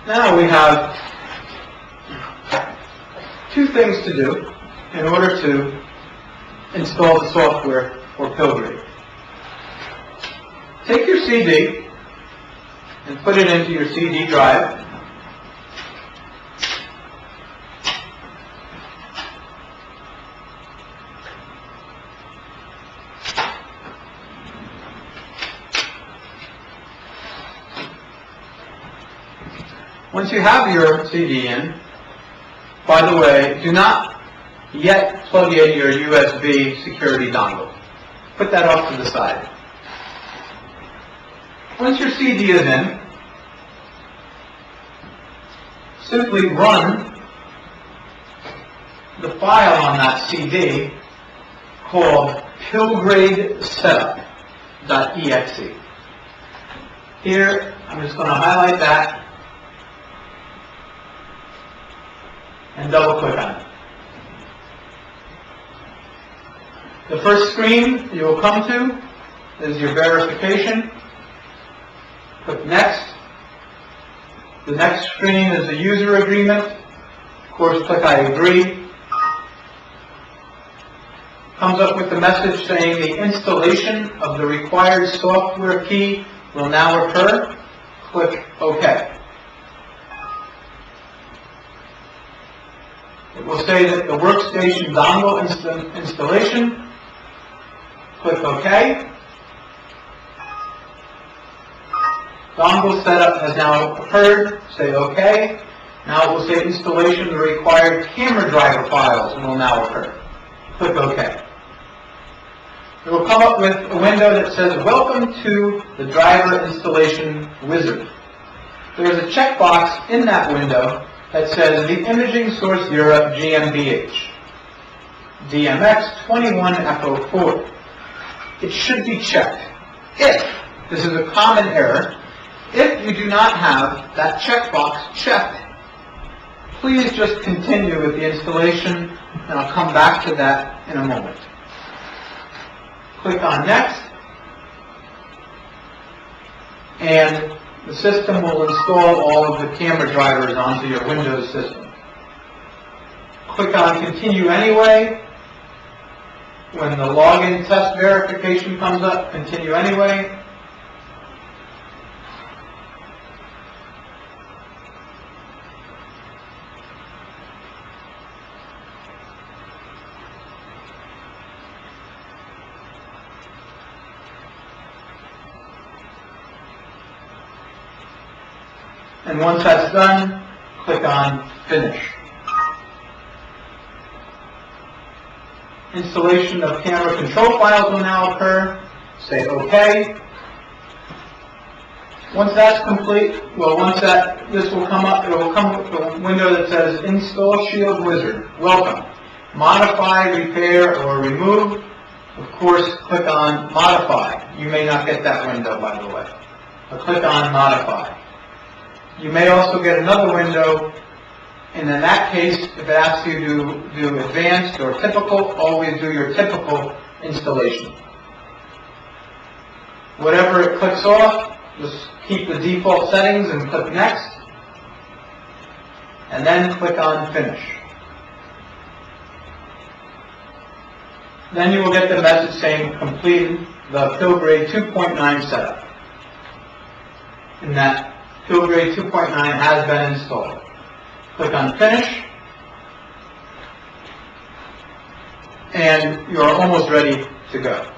Now we have two things to do in order to install the software for Pillgrade. Take your CD and put it into your CD drive. Once you have your CD in, by the way, do not yet plug in your USB security dongle. Put that off to the side. Once your CD is in, simply run the file on that CD called Pillgrade setup.exe. Here, I'm just going to highlight that and double click on it. The first screen you will come to is your verification. Click Next. The next screen is the user agreement. Of course, click I agree. Comes up with the message saying the installation of the required software key will now occur. Click OK. It will say that the workstation dongle installation. Click OK. Dongle setup has now occurred. Say OK. Now it will say installation of the required camera driver files will now occur. Click OK. It will come up with a window that says, Welcome to the driver installation wizard. There is a checkbox in that window that says the imaging source Europe GmbH, DMX21F04. It should be checked. If, this is a common error, if you do not have that checkbox checked, please just continue with the installation, and I'll come back to that in a moment. Click on Next, and the system will install all of the camera drivers onto your Windows system. Click on Continue Anyway. When the login test verification comes up, continue anyway. And once that's done, click on Finish. Installation of camera control files will now occur. Say OK. Once that's complete, this will come up, it will come with a window that says Install Shield Wizard. Welcome. Modify, repair, or remove. Of course, click on Modify. You may not get that window, by the way. But click on Modify. You may also get another window, and in that case, if it asks you to do advanced or typical, always do your typical installation. Whatever it clicks off, just keep the default settings and click Next, and then click on Finish. Then you will get the message saying completed the Pillgrade 2.9 setup. And that Pillgrade 2.9 has been installed. Click on Finish, and you are almost ready to go.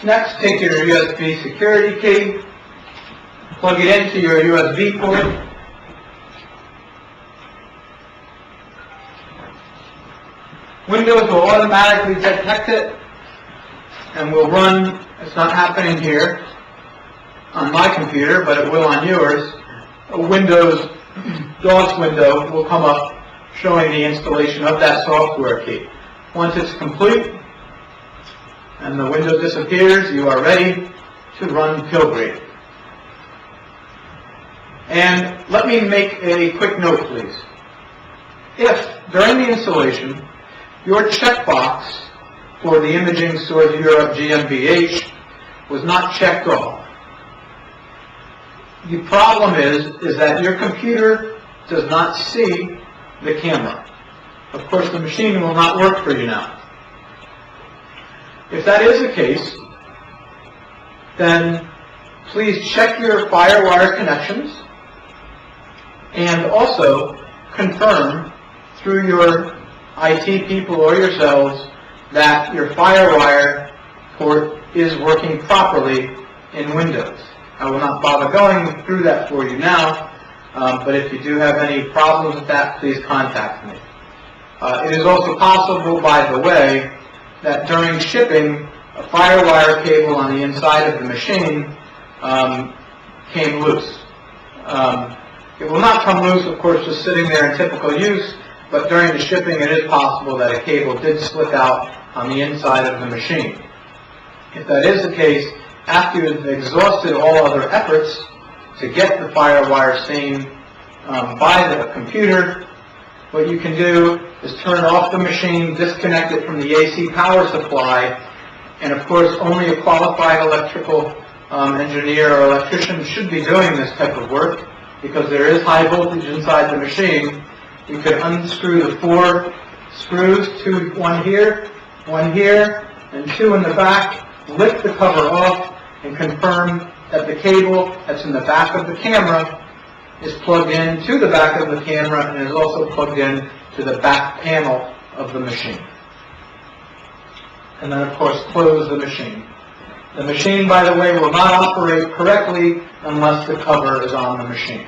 Next, take your USB security key, plug it into your USB port, Windows will automatically detect it and will run, it's not happening here on my computer, but it will on yours. A Windows DOS window will come up showing the installation of that software key. Once it's complete and the window disappears, you are ready to run Pillgrade. And let me make a quick note, please. If, during the installation, your checkbox for the imaging source Europe GmbH was not checked off, The problem is that your computer does not see the camera. Of course, the machine will not work for you now. If that is the case, then please check your FireWire connections and also confirm through your IT people or yourselves that your FireWire port is working properly in Windows. I will not bother going through that for you now, but if you do have any problems with that, please contact me. It is also possible, by the way, that during shipping, a FireWire cable on the inside of the machine came loose. It will not come loose, of course, just sitting there in typical use, but during the shipping it is possible that a cable did slip out on the inside of the machine. If that is the case, after you've exhausted all other efforts to get the FireWire seen by the computer, what you can do is turn off the machine, disconnect it from the AC power supply, and of course only a qualified electrical engineer or electrician should be doing this type of work, because there is high voltage inside the machine. You could unscrew the 4 screws, one here, and 2 in the back, lift the cover off, and confirm that the cable that's in the back of the camera is plugged in to the back of the camera and is also plugged in to the back panel of the machine. And then, of course, close the machine. The machine, by the way, will not operate correctly unless the cover is on the machine.